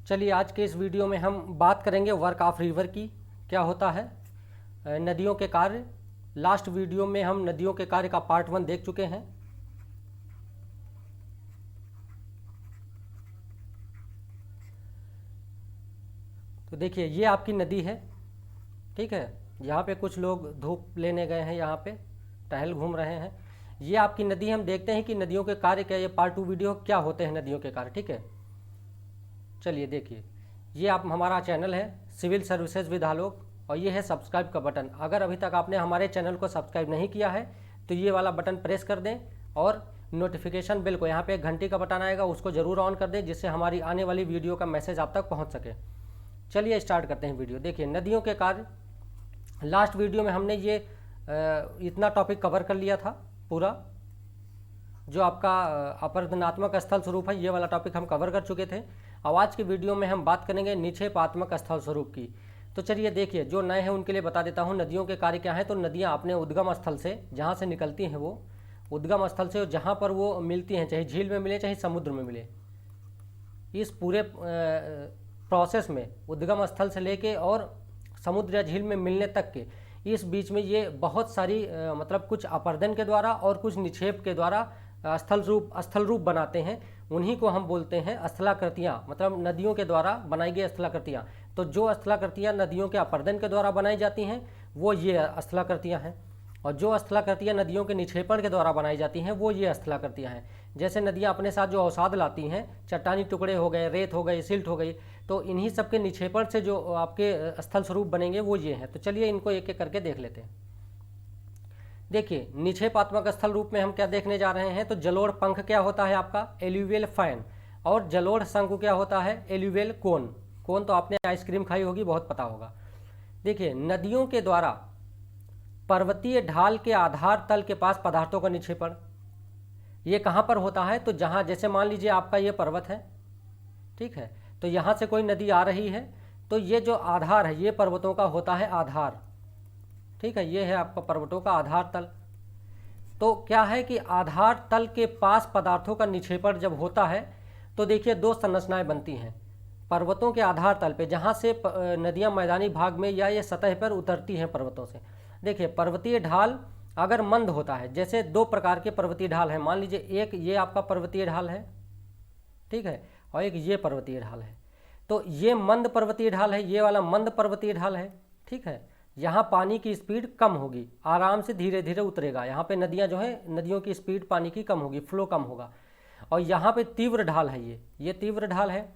चलिए आज के इस वीडियो में हम बात करेंगे वर्क ऑफ रिवर की, क्या होता है, नदियों के कार्य। लास्ट वीडियो में हम नदियों के कार्य का पार्ट 1 देख चुके हैं। तो देखिए ये आपकी नदी है, ठीक है। यहाँ पे कुछ लोग धूप लेने गए हैं, यहाँ पे टहल घूम रहे हैं। ये आपकी नदी है। हम देखते हैं कि नदियों के कार्य क्या, ये पार्ट 2 वीडियो क्या होते हैं नदियों के कार्य, ठीक है। चलिए देखिए, ये आप हमारा चैनल है सिविल सर्विसेज विद आलोक और ये है सब्सक्राइब का बटन। अगर अभी तक आपने हमारे चैनल को सब्सक्राइब नहीं किया है तो ये वाला बटन प्रेस कर दें और नोटिफिकेशन बेल को, यहाँ पे एक घंटी का बटन आएगा, उसको ज़रूर ऑन कर दें जिससे हमारी आने वाली वीडियो का मैसेज आप तक पहुँच सके। चलिए स्टार्ट करते हैं वीडियो। देखिए नदियों के कार्य, लास्ट वीडियो में हमने ये इतना टॉपिक कवर कर लिया था पूरा, जो आपका अपरदनात्मक स्थल स्वरूप है, ये वाला टॉपिक हम कवर कर चुके थे। अब आज की वीडियो में हम बात करेंगे निक्षेपात्मक स्थल स्वरूप की। तो चलिए देखिए, जो नए हैं उनके लिए बता देता हूँ नदियों के कार्य क्या है। तो नदियाँ अपने उद्गम स्थल से, जहाँ से निकलती हैं वो उद्गम स्थल से, जहाँ पर वो मिलती हैं, चाहे झील में मिले चाहे समुद्र में मिले, इस पूरे प्रोसेस में उद्गम स्थल से लेके और समुद्र या झील में मिलने तक के इस बीच में ये बहुत सारी मतलब कुछ अपर्दन के द्वारा और कुछ निक्षेप के द्वारा स्थल रूप बनाते हैं। उन्हीं को हम बोलते हैं स्थलाकृतियाँ, मतलब नदियों के द्वारा बनाई गई स्थलाकृतियाँ। तो जो स्थलाकृतियाँ नदियों के अपर्दन के द्वारा बनाई जाती हैं वो ये स्थलाकृतियाँ हैं, और जो स्थलाकृतियाँ नदियों के निक्षेपण के द्वारा बनाई जाती हैं वो ये स्थलाकृतियाँ हैं। जैसे नदियाँ अपने साथ जो अवसाद लाती हैं, चट्टानी टुकड़े हो गए, रेत हो गई, सिल्ट हो गई, तो इन्हीं सब के निक्षेपण से जो आपके स्थल स्वरूप बनेंगे वो ये हैं। तो चलिए इनको एक एक करके देख लेते हैं। देखिए निक्षेपात्मक स्थल रूप में हम क्या देखने जा रहे हैं। तो जलोढ़ पंख क्या होता है आपका, एल्यूवियल फैन, और जलोढ़ शंकु क्या होता है, एल्यूवियल कोन। कोन तो आपने आइसक्रीम खाई होगी, बहुत पता होगा। देखिए नदियों के द्वारा पर्वतीय ढाल के आधार तल के पास पदार्थों का निक्षेपण, ये कहाँ पर होता है। तो जहाँ, जैसे मान लीजिए आपका ये पर्वत है, ठीक है, तो यहाँ से कोई नदी आ रही है, तो ये जो आधार है ये पर्वतों का होता है आधार, ठीक है। ये है आपका पर्वतों का आधार तल। तो क्या है कि आधार तल के पास पदार्थों का निक्षेपण जब होता है तो देखिए दो संरचनाएं बनती हैं पर्वतों के आधार तल पे, जहाँ से नदियाँ मैदानी भाग में या ये सतह पर उतरती हैं पर्वतों से। देखिए पर्वतीय ढाल अगर मंद होता है, जैसे दो प्रकार के पर्वतीय ढाल हैं, मान लीजिए एक ये आपका पर्वतीय ढाल है, ठीक है, और एक ये पर्वतीय ढाल है। तो ये मंद पर्वतीय ढाल है, ये वाला मंद पर्वतीय ढाल है, ठीक है। यहाँ पानी की स्पीड कम होगी, आराम से धीरे धीरे उतरेगा। यहाँ पे नदियाँ जो है, नदियों की स्पीड पानी की कम होगी, फ्लो कम होगा। और यहाँ पे तीव्र ढाल है, ये तीव्र ढाल है।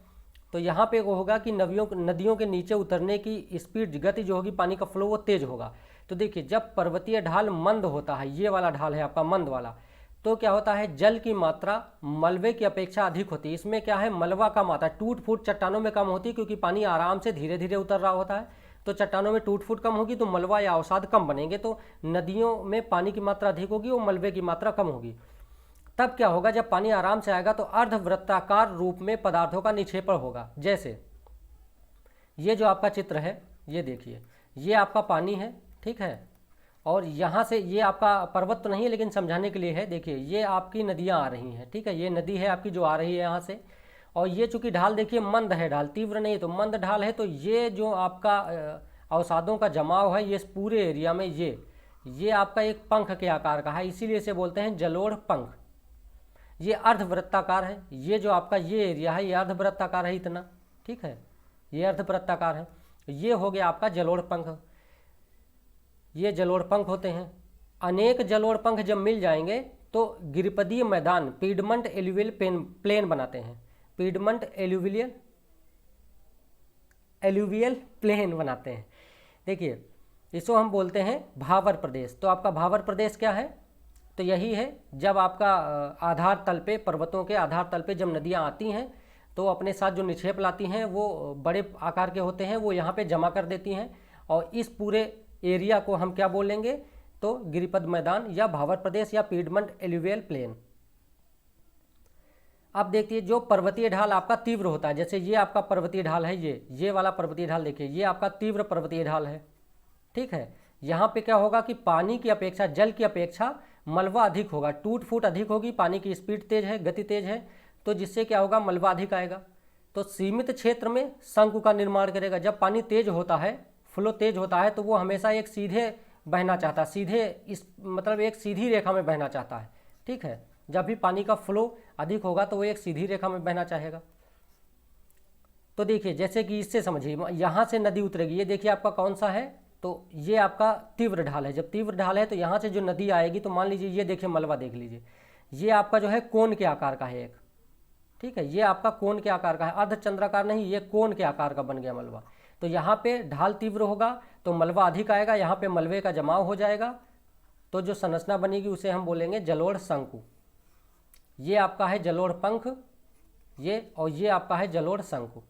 तो यहाँ पे वो होगा कि नदियों के नीचे उतरने की स्पीड, गति जो होगी पानी का फ्लो, वो तेज होगा। तो देखिए जब पर्वतीय ढाल मंद होता है, ये वाला ढाल है आपका मंद वाला, तो क्या होता है, जल की मात्रा मलबे की अपेक्षा अधिक होती है। इसमें क्या है, मलबा का मात्रा टूट फूट चट्टानों में कम होती है, क्योंकि पानी आराम से धीरे धीरे उतर रहा होता है। तो चट्टानों में टूट फूट कम होगी तो मलबा या अवसाद कम बनेंगे। तो नदियों में पानी की मात्रा अधिक होगी और मलबे की मात्रा कम होगी। तब क्या होगा, जब पानी आराम से आएगा तो अर्धवृत्ताकार रूप में पदार्थों का निक्षेपण होगा। जैसे ये जो आपका चित्र है, ये देखिए, ये आपका पानी है, ठीक है, और यहाँ से ये आपका पर्वत तो नहीं है लेकिन समझाने के लिए है। देखिए ये आपकी नदियाँ आ रही हैं, ठीक है, ये नदी है आपकी जो आ रही है यहाँ से, और ये चूंकि ढाल देखिए मंद है, ढाल तीव्र नहीं है, तो मंद ढाल है। तो ये जो आपका अवसादों का जमाव है, ये इस पूरे एरिया में ये आपका एक पंख के आकार का है, इसीलिए इसे बोलते हैं जलोढ़ पंख। ये अर्धवृत्ताकार है, ये जो आपका ये एरिया है ये अर्धवृत्ताकार है इतना, ठीक है, ये अर्धवृत्ताकार है। ये हो गया आपका जलोढ़ पंख, ये जलोढ़ पंख होते हैं। अनेक जलोढ़ पंख जब मिल जाएंगे तो गिरिपदीय मैदान, पीडमंट एल्यूवियल प्लेन बनाते हैं, पीडमंट एल्यूवियल प्लेन बनाते हैं। देखिए इसको हम बोलते हैं भावर प्रदेश। तो आपका भावर प्रदेश क्या है, तो यही है जब आपका आधार तल पे, पर्वतों के आधार तल पे जब नदियाँ आती हैं तो अपने साथ जो निक्षेप लाती हैं वो बड़े आकार के होते हैं, वो यहाँ पे जमा कर देती हैं, और इस पूरे एरिया को हम क्या बोलेंगे, तो गिरिपद मैदान या भावर प्रदेश या पीडमंट एल्यूवियल प्लेन। अब देखिए जो पर्वतीय ढाल आपका तीव्र होता है, जैसे ये आपका पर्वतीय ढाल है, ये वाला पर्वतीय ढाल देखिए, ये आपका तीव्र पर्वतीय ढाल है, ठीक है। यहाँ पे क्या होगा कि पानी की अपेक्षा, जल की अपेक्षा मलबा अधिक होगा, टूट फूट अधिक होगी, पानी की स्पीड तेज है, गति तेज है, तो जिससे क्या होगा, मलबा अधिक आएगा। तो सीमित क्षेत्र में शंकु का निर्माण करेगा। जब पानी तेज होता है, फ्लो तेज होता है, तो वो हमेशा एक सीधे बहना चाहता है, सीधे इस मतलब एक सीधी रेखा में बहना चाहता है। ठीक है, जब भी पानी का फ्लो अधिक होगा तो वो एक सीधी रेखा में बहना चाहेगा। तो देखिए जैसे कि इससे समझिए, यहाँ से नदी उतरेगी, ये देखिए आपका कौन सा है, तो ये आपका तीव्र ढाल है। जब तीव्र ढाल है तो यहाँ से जो नदी आएगी, तो मान लीजिए ये देखिए मलबा देख लीजिए, ये आपका जो है कोन के आकार का है एक। ठीक है, ये आपका कोन के आकार का है, अर्धचंद्राकार नहीं, ये कोन के आकार का बन गया मलबा। तो यहाँ पे ढाल तीव्र होगा तो मलबा अधिक आएगा, यहाँ पे मलबे का जमाव हो जाएगा, तो जो संरचना बनेगी उसे हम बोलेंगे जलोढ़ शंकु। ये आपका है जलोढ़ पंख, ये और ये आपका है जलोढ़ शंकु।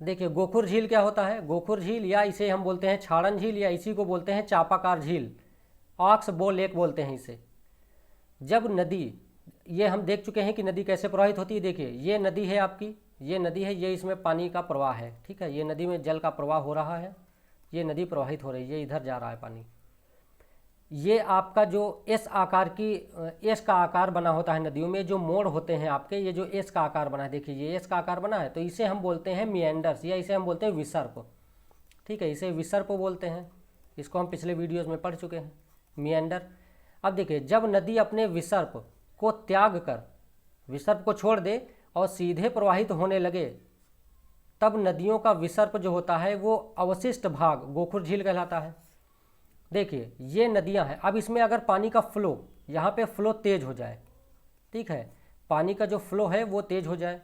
देखिए गोखुर झील क्या होता है, गोखुर झील या इसे हम बोलते हैं छाड़न झील, या इसी को बोलते हैं चापाकार झील, ऑक्स बो लेक बोलते हैं इसे। जब नदी, ये हम देख चुके हैं कि नदी कैसे प्रवाहित होती है। देखिए ये नदी है आपकी, ये नदी है, ये इसमें पानी का प्रवाह है। ठीक है, ये नदी में जल का प्रवाह हो रहा है, ये नदी प्रवाहित हो रही है, इधर जा रहा है पानी। ये आपका जो एस आकार की, एस का आकार बना होता है नदियों में, जो मोड़ होते हैं आपके, ये जो एस का आकार बना है, देखिए ये एस का आकार बना है, तो इसे हम बोलते हैं मिएंडर्स, या इसे हम बोलते हैं विसर्प। ठीक है, इसे विसर्प बोलते हैं, इसको हम पिछले वीडियोज़ में पढ़ चुके हैं, मिएंडर। अब देखिए जब नदी अपने विसर्प को त्याग कर, विसर्प को छोड़ दे और सीधे प्रवाहित होने लगे, तब नदियों का विसर्प जो होता है वो अवशिष्ट भाग गोखुर झील कहलाता है। देखिए ये नदियां हैं, अब इसमें अगर पानी का फ्लो, यहाँ पे फ्लो तेज हो जाए, ठीक है, पानी का जो फ्लो है वो तेज हो जाए,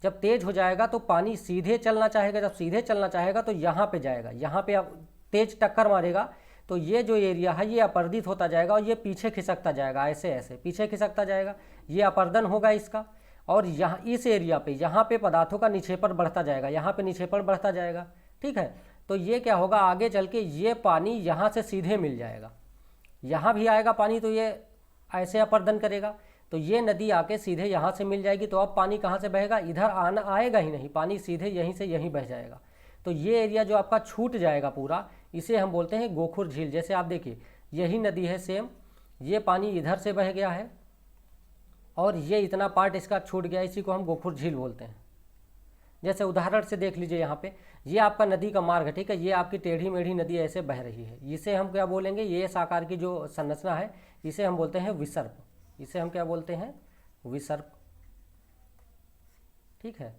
जब तेज हो जाएगा तो पानी सीधे चलना चाहेगा, जब सीधे चलना चाहेगा तो यहाँ पे जाएगा, यहाँ पे अब तेज टक्कर मारेगा, तो ये जो एरिया है ये अपर्दित होता जाएगा और ये पीछे खिसकता जाएगा, ऐसे ऐसे पीछे खिसकता जाएगा, ये अपर्दन होगा इसका। और यहाँ इस एरिया पे, यहाँ पे पदार्थों का निक्षेपण बढ़ता जाएगा, यहाँ पे निक्षेपण बढ़ता जाएगा। ठीक है, तो ये क्या होगा, आगे चल के ये पानी यहाँ से सीधे मिल जाएगा, यहाँ भी आएगा पानी, तो ये ऐसे अपर्दन करेगा, तो ये नदी आके सीधे यहाँ से मिल जाएगी। तो अब पानी कहाँ से बहेगा, इधर आना आएगा ही नहीं, पानी सीधे यहीं से यहीं बह जाएगा। तो ये एरिया जो आपका छूट जाएगा पूरा, इसे हम बोलते हैं गोखुर झील। जैसे आप देखिए यही नदी है सेम, ये पानी इधर से बह गया है और ये इतना पार्ट इसका छूट गया, इसी को हम गोखुर झील बोलते हैं। जैसे उदाहरण से देख लीजिए, यहाँ पे ये आपका नदी का मार्ग है, ठीक है, ये आपकी टेढ़ी मेढ़ी नदी ऐसे बह रही है, इसे हम क्या बोलेंगे, ये इस आकार की जो संरचना है इसे हम बोलते हैं विसर्प, इसे हम क्या बोलते हैं, विसर्प। ठीक है,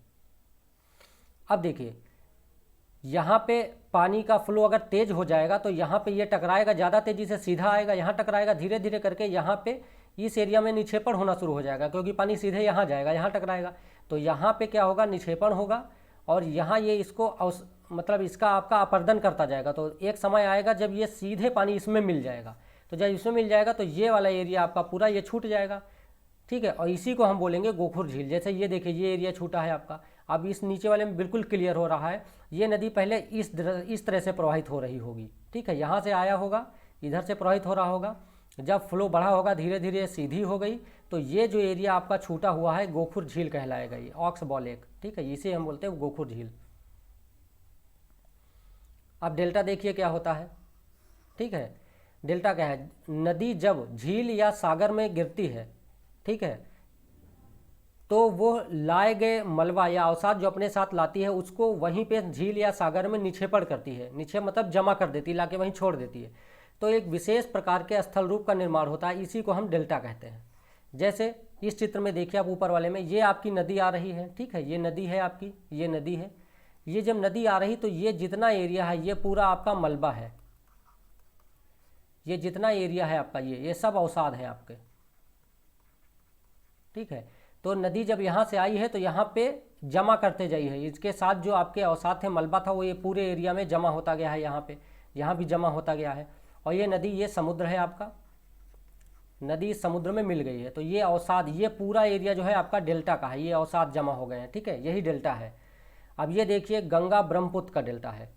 अब देखिए यहाँ पे पानी का फ्लो अगर तेज हो जाएगा तो यहाँ पे ये टकराएगा, ज़्यादा तेजी से सीधा आएगा, यहाँ टकराएगा, धीरे धीरे करके यहाँ पे इस एरिया में निक्षेपण होना शुरू हो जाएगा, क्योंकि पानी सीधे यहाँ जाएगा, यहाँ टकराएगा, तो यहाँ पे क्या होगा, निक्षेपण होगा और यहाँ ये इसको मतलब इसका आपका अपर्दन करता जाएगा। तो एक समय आएगा जब ये सीधे पानी इसमें मिल जाएगा, तो जब इसमें मिल जाएगा तो ये वाला एरिया आपका पूरा ये छूट जाएगा। ठीक है, और इसी को हम बोलेंगे गोखुर झील। जैसे ये देखिए ये एरिया छूटा है आपका, अब इस नीचे वाले में बिल्कुल क्लियर हो रहा है, ये नदी पहले इस तरह से प्रवाहित हो रही होगी। ठीक है, यहाँ से आया होगा, इधर से प्रवाहित हो रहा होगा, जब फ्लो बढ़ा होगा धीरे धीरे सीधी हो गई, तो ये जो एरिया आपका छूटा हुआ है गोखुर झील कहलाएगा, ये ऑक्स बो लेक। ठीक है, इसे हम बोलते हैं गोखुर झील। अब डेल्टा देखिए क्या होता है। ठीक है, डेल्टा क्या है, नदी जब झील या सागर में गिरती है, ठीक है, तो वो लाए गए मलबा या अवसाद जो अपने साथ लाती है उसको वहीं पे झील या सागर में निक्षेपण करती है, निक्षेप मतलब जमा कर देती है, लाके वहीं छोड़ देती है, तो एक विशेष प्रकार के स्थल रूप का निर्माण होता है, इसी को हम डेल्टा कहते हैं। जैसे इस चित्र में देखिए आप ऊपर वाले में, ये आपकी नदी आ रही है, ठीक है, ये नदी है आपकी, ये नदी है, ये जब नदी आ रही तो ये जितना एरिया है ये पूरा आपका मलबा है, ये जितना एरिया है आपका ये सब अवसाद हैं आपके। ठीक है, तो नदी जब यहाँ से आई है तो यहाँ पे जमा करते जाइए, इसके साथ जो आपके अवसाद थे, मलबा था, वो ये पूरे एरिया में जमा होता गया है, यहाँ पे यहाँ भी जमा होता गया है। और ये नदी, ये समुद्र है आपका, नदी समुद्र में मिल गई है, तो ये अवसाद, ये पूरा एरिया जो है आपका डेल्टा का है, ये अवसाद जमा हो गए हैं। ठीक है, यही डेल्टा है। अब ये देखिए गंगा ब्रह्मपुत्र का डेल्टा है,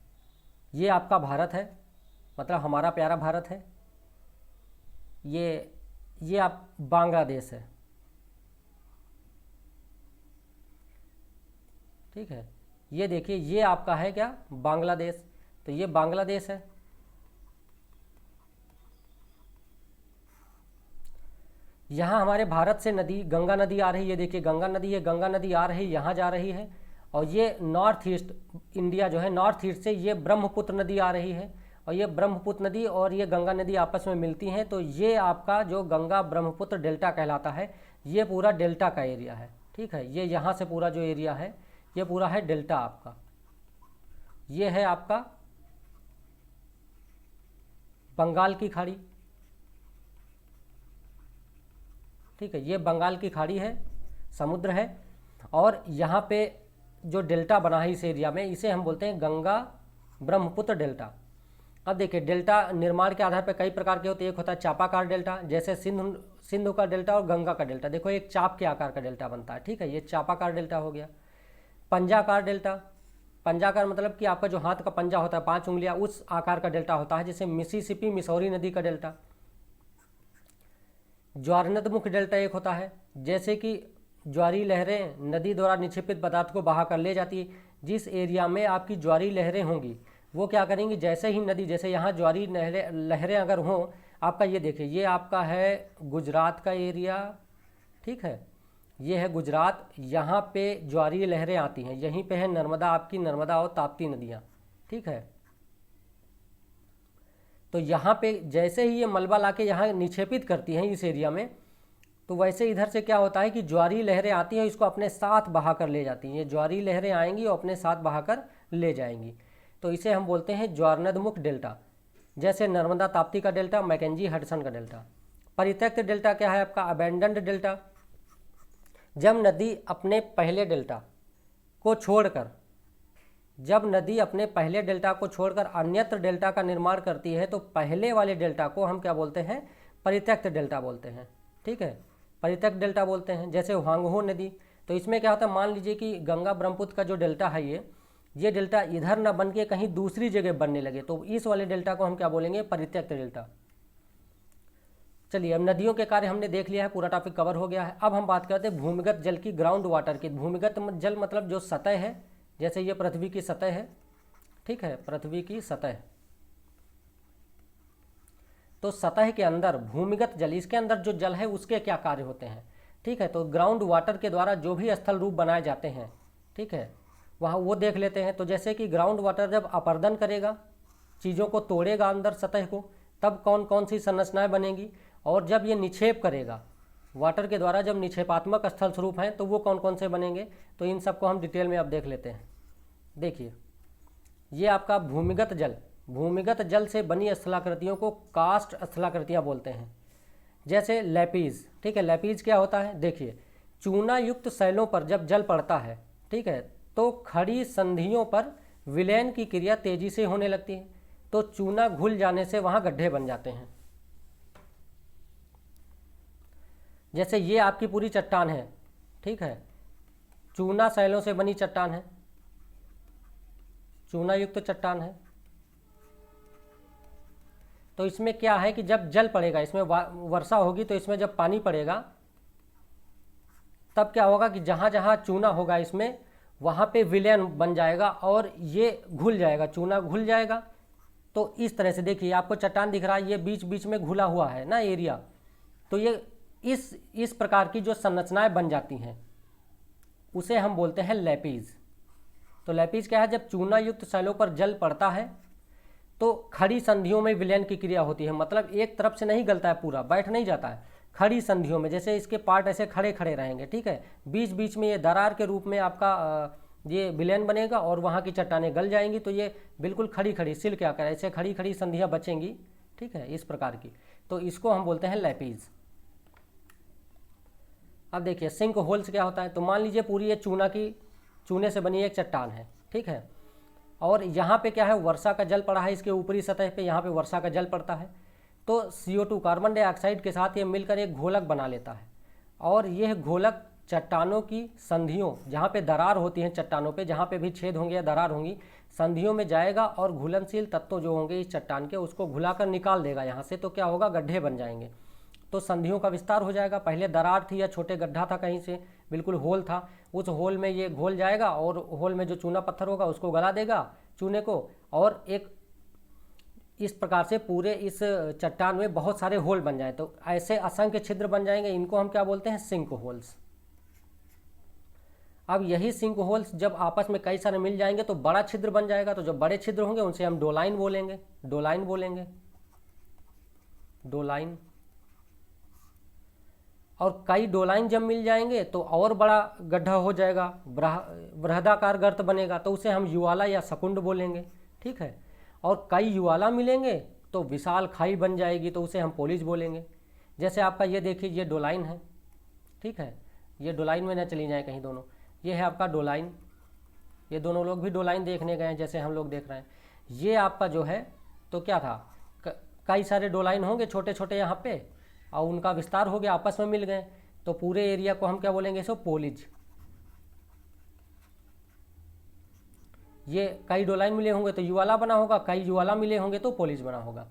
ये आपका भारत है, मतलब हमारा प्यारा भारत है, ये आप बांग्लादेश है। ठीक है, ये देखिए ये आपका है क्या, बांग्लादेश, तो ये बांग्लादेश है। यहाँ हमारे भारत से नदी गंगा नदी आ रही है, देखिए गंगा नदी है, गंगा नदी आ रही यहाँ जा रही है। और ये नॉर्थ ईस्ट इंडिया जो है, नॉर्थ ईस्ट से ये ब्रह्मपुत्र नदी आ रही है, और ये ब्रह्मपुत्र नदी और ये गंगा नदी आपस में मिलती हैं। तो ये आपका जो गंगा ब्रह्मपुत्र डेल्टा कहलाता है, ये पूरा डेल्टा का एरिया है। ठीक है, ये यहाँ से पूरा जो एरिया है ये पूरा है डेल्टा आपका। ये है आपका बंगाल की खाड़ी। ठीक है, ये बंगाल की खाड़ी है, समुद्र है। और यहाँ पे जो डेल्टा बना है इस एरिया में, इसे हम बोलते हैं गंगा ब्रह्मपुत्र डेल्टा। अब देखिए डेल्टा निर्माण के आधार पर कई प्रकार के होते हैं। एक होता है चापाकार डेल्टा, जैसे सिंधु का डेल्टा और गंगा का डेल्टा। देखो एक चाप के आकार का डेल्टा बनता है। ठीक है, ये चापाकार डेल्टा हो गया। पंजाकार डेल्टा, पंजाकार मतलब कि आपका जो हाथ का पंजा होता है 5 उंगलियां, उस आकार का डेल्टा होता है। जैसे मिसिसिपी मिसौरी नदी का डेल्टा। ज्वारनदमुख डेल्टा एक होता है, जैसे कि ज्वारी लहरें नदी द्वारा निक्षेपित पदार्थ को बहा कर ले जाती है। जिस एरिया में आपकी ज्वारी लहरें होंगी वो क्या करेंगी, जैसे ही नदी, जैसे यहाँ ज्वारी लहरें अगर हों, आपका ये देखिए ये आपका है गुजरात का एरिया। ठीक है, ये है गुजरात, यहाँ पे ज्वारी लहरें आती हैं। यहीं पे है नर्मदा, आपकी नर्मदा और ताप्ती नदियाँ। ठीक है, तो यहाँ पे जैसे ही ये मलबा लाके यहाँ निक्षेपित करती हैं इस एरिया में, तो वैसे इधर से क्या होता है कि ज्वारी लहरें आती हैं, इसको अपने साथ बहा कर ले जाती हैं। ये ज्वारी लहरें आएंगी और अपने साथ बहा कर ले जाएंगी। तो इसे हम बोलते हैं ज्वारनदमुख डेल्टा। जैसे नर्मदा ताप्ती का डेल्टा, मैकेंजी हडसन का डेल्टा। परित्यक्त डेल्टा क्या है आपका, अबेंडन्ड डेल्टा। जब नदी अपने पहले डेल्टा को छोड़कर, जब नदी अपने पहले डेल्टा को छोड़कर अन्यत्र डेल्टा का निर्माण करती है, तो पहले वाले डेल्टा को हम क्या बोलते हैं, परित्यक्त डेल्टा बोलते हैं। ठीक है, परित्यक्त डेल्टा बोलते हैं। जैसे हुआंगहो नदी, तो इसमें क्या होता है, मान लीजिए कि गंगा ब्रह्मपुत्र का जो डेल्टा है ये डेल्टा इधर ना बन के कहीं दूसरी जगह बनने लगे, तो इस वाले डेल्टा को हम क्या बोलेंगे, परित्यक्त डेल्टा। चलिए, अब नदियों के कार्य हमने देख लिया है, पूरा टॉपिक कवर हो गया है। अब हम बात करते हैं भूमिगत जल की, ग्राउंड वाटर की। भूमिगत जल मतलब जो सतह है, जैसे ये पृथ्वी की सतह है। ठीक है, पृथ्वी की सतह, तो सतह के अंदर भूमिगत जल, इसके अंदर जो जल है उसके क्या कार्य होते हैं। ठीक है, तो ग्राउंड वाटर के द्वारा जो भी स्थल रूप बनाए जाते हैं, ठीक है, वहाँ वो देख लेते हैं। तो जैसे कि ग्राउंड वाटर जब अपर्दन करेगा, चीज़ों को तोड़ेगा अंदर सतह को, तब कौन कौन सी संरचनाएं बनेंगी। और जब ये निक्षेप करेगा वाटर के द्वारा, जब निक्षेपात्मक स्थल स्वरूप हैं, तो वो कौन कौन से बनेंगे। तो इन सबको हम डिटेल में अब देख लेते हैं। देखिए, ये आपका भूमिगत जल, भूमिगत जल से बनी स्थलाकृतियों को कास्ट स्थलाकृतियाँ बोलते हैं। जैसे लैपीज। ठीक है, लैपीज क्या होता है, देखिए चूना युक्त शैलों पर जब जल पड़ता है, ठीक है, तो खड़ी संधियों पर विलयन की क्रिया तेजी से होने लगती है। तो चूना घुल जाने से वहाँ गड्ढे बन जाते हैं। जैसे ये आपकी पूरी चट्टान है, ठीक है, चूना शैलों से बनी चट्टान है, चूना युक्त चट्टान है। तो इसमें क्या है कि जब जल पड़ेगा, इसमें वर्षा होगी, तो इसमें जब पानी पड़ेगा तब क्या होगा कि जहाँ जहाँ चूना होगा इसमें, वहाँ पे विलयन बन जाएगा और ये घुल जाएगा, चूना घुल जाएगा। तो इस तरह से देखिए आपको चट्टान दिख रहा है, ये बीच बीच में घुला हुआ है ना एरिया। तो ये इस प्रकार की जो संरचनाएं बन जाती हैं उसे हम बोलते हैं लैपीज। तो लैपीज क्या है, जब चूना युक्त शैलों पर जल पड़ता है तो खड़ी संधियों में विलयन की क्रिया होती है। मतलब एक तरफ से नहीं गलता है, पूरा बैठ नहीं जाता है, खड़ी संधियों में, जैसे इसके पार्ट ऐसे खड़े खड़े रहेंगे। ठीक है, बीच बीच में ये दरार के रूप में आपका ये विलयन बनेगा और वहाँ की चट्टानें गल जाएंगी। तो ये बिल्कुल खड़ी खड़ी सिल क्या कर ऐसे खड़ी खड़ी संधियाँ बचेंगी। ठीक है, इस प्रकार की, तो इसको हम बोलते हैं लैपीज। अब देखिए सिंक होल्स क्या होता है। तो मान लीजिए पूरी ये चूने से बनी एक चट्टान है, ठीक है, और यहाँ पे क्या है, वर्षा का जल पड़ा है, इसके ऊपरी सतह पे यहाँ पे वर्षा का जल पड़ता है। तो CO2 कार्बन डाइऑक्साइड के साथ ये मिलकर एक घोलक बना लेता है, और यह घोलक चट्टानों की संधियों, जहाँ पे दरार होती हैं चट्टानों पे, जहाँ पे भी छेद होंगे या दरार होंगी, संधियों में जाएगा और घुलनशील तत्व जो होंगे इस चट्टान के, उसको घुलाकर निकाल देगा यहाँ से। तो क्या होगा, गड्ढे बन जाएंगे। तो संधियों का विस्तार हो जाएगा। पहले दरार थी या छोटे गड्ढा था, कहीं से बिल्कुल होल था, उस होल में ये घोल जाएगा और होल में जो चूना पत्थर होगा उसको गला देगा चूने को, और एक इस प्रकार से पूरे इस चट्टान में बहुत सारे होल बन जाए, तो ऐसे असंख्य छिद्र बन जाएंगे, इनको हम क्या बोलते हैं, सिंक होल्स। अब यही सिंक होल्स जब आपस में कई सारे मिल जाएंगे तो बड़ा छिद्र बन जाएगा, तो जब बड़े छिद्र होंगे उनसे हम डोलाइन बोलेंगे, डोलाइन बोलेंगे, डोलाइन। और कई डोलाइन जब मिल जाएंगे तो और बड़ा गड्ढा हो जाएगा, बृहदाकार गर्त बनेगा, तो उसे हम युवाला या सकुंड बोलेंगे, ठीक है। और कई युवाला मिलेंगे तो विशाल खाई बन जाएगी, तो उसे हम पोलिज बोलेंगे। जैसे आपका ये देखिए, ये डोलाइन है, ठीक है, ये डोलाइन में न चली जाए कहीं दोनों, ये है आपका डोलाइन, ये दोनों लोग भी डोलाइन देखने गए हैं जैसे हम लोग देख रहे हैं। ये आपका जो है तो क्या था, कई सारे डोलाइन होंगे छोटे छोटे यहाँ पे, और उनका विस्तार हो गया, आपस में मिल गए, तो पूरे एरिया को हम क्या बोलेंगे, इसको पोलिज। ये कई डोलाइन मिले होंगे तो युवाला बना होगा, कई युवाला मिले होंगे तो पोलिज बना होगा।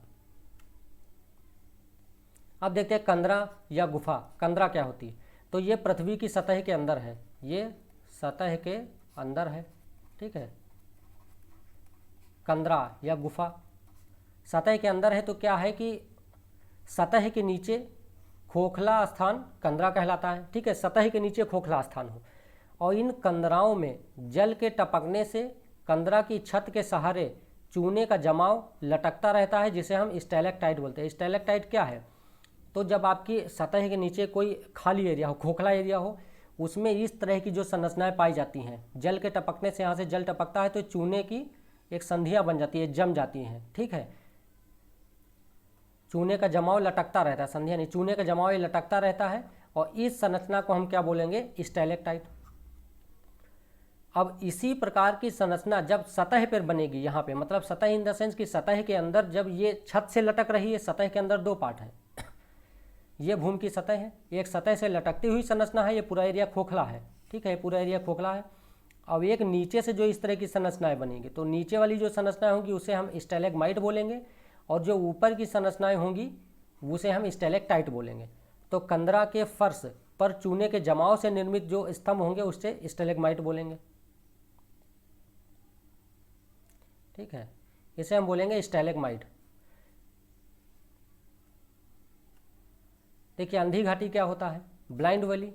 अब देखते हैं कंदरा या गुफा। कंदरा क्या होती है, तो ये पृथ्वी की सतह के अंदर है, ये सतह के अंदर है, ठीक है। कंदरा या गुफा सतह के अंदर है, तो क्या है कि सतह के नीचे खोखला स्थान कंदरा कहलाता है, ठीक है। सतह के नीचे खोखला स्थान हो, और इन कंदराओं में जल के टपकने से कंदरा की छत के सहारे चूने का जमाव लटकता रहता है, जिसे हम स्टैलेक्टाइट बोलते हैं। स्टैलेक्टाइट क्या है, तो जब आपकी सतह के नीचे कोई खाली एरिया हो, खोखला एरिया हो, उसमें इस तरह की जो संरचनाएं पाई जाती हैं, जल के टपकने से, यहाँ से जल टपकता है तो चूने की एक संधियाँ बन जाती है, जम जाती हैं, ठीक है। चूने का जमाव लटकता रहता है, संधिया नहीं, चूने का जमाव ये लटकता रहता है, और इस संरचना को हम क्या बोलेंगे, स्टैलेक्टाइट। अब इसी प्रकार की संरचना जब सतह पर बनेगी, यहाँ पे मतलब सतह इन द सेंस की सतह के अंदर, जब ये छत से लटक रही है, सतह के अंदर दो पार्ट है, ये भूमि की सतह है, एक सतह से लटकती हुई संरचना है, ये पूरा एरिया खोखला है, ठीक है, पूरा एरिया खोखला है। अब एक नीचे से जो इस तरह की संरचनाएं बनेंगी, तो नीचे वाली जो संरचनाएं होंगी उसे हम स्टैलेग्माइट बोलेंगे, और जो ऊपर की संरचनाएं होंगी उसे हम स्टैलेक्टाइट बोलेंगे। तो कंदरा के फर्श पर चूने के जमाव से निर्मित जो स्तंभ होंगे उससे स्टैलेग्माइट बोलेंगे, ठीक है, इसे हम बोलेंगे स्टैलेग्माइट। देखिए अंधी घाटी क्या होता है, ब्लाइंड वैली।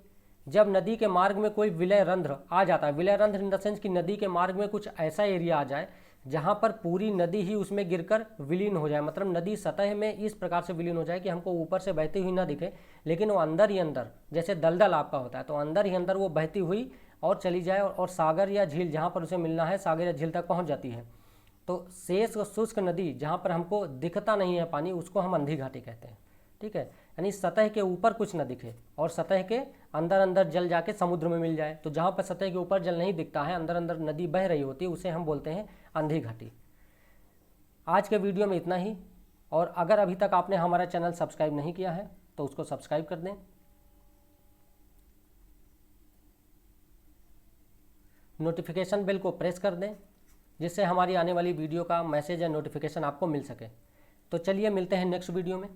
जब नदी के मार्ग में कोई विलय रंध्र आ जाता है, विलय रंध्र इन द सेंस कि नदी के मार्ग में कुछ ऐसा एरिया आ जाए जहाँ पर पूरी नदी ही उसमें गिरकर विलीन हो जाए, मतलब नदी सतह में इस प्रकार से विलीन हो जाए कि हमको ऊपर से बहती हुई ना दिखे, लेकिन वो अंदर ही अंदर, जैसे दलदल आपका होता है, तो अंदर ही अंदर वो बहती हुई और चली जाए, और सागर या झील जहाँ पर उसे मिलना है, सागर या झील तक पहुँच जाती है। तो शेष शुष्क नदी जहाँ पर हमको दिखता नहीं है पानी, उसको हम अंधी घाटी कहते हैं, ठीक है। यानी सतह के ऊपर कुछ न दिखे और सतह के अंदर अंदर जल जाके समुद्र में मिल जाए, तो जहाँ पर सतह के ऊपर जल नहीं दिखता है, अंदर अंदर नदी बह रही होती है, उसे हम बोलते हैं अंधी घाटी। आज के वीडियो में इतना ही, और अगर अभी तक आपने हमारा चैनल सब्सक्राइब नहीं किया है तो उसको सब्सक्राइब कर दें, नोटिफिकेशन बेल को प्रेस कर दें, जिससे हमारी आने वाली वीडियो का मैसेज या नोटिफिकेशन आपको मिल सके। तो चलिए मिलते हैं नेक्स्ट वीडियो में।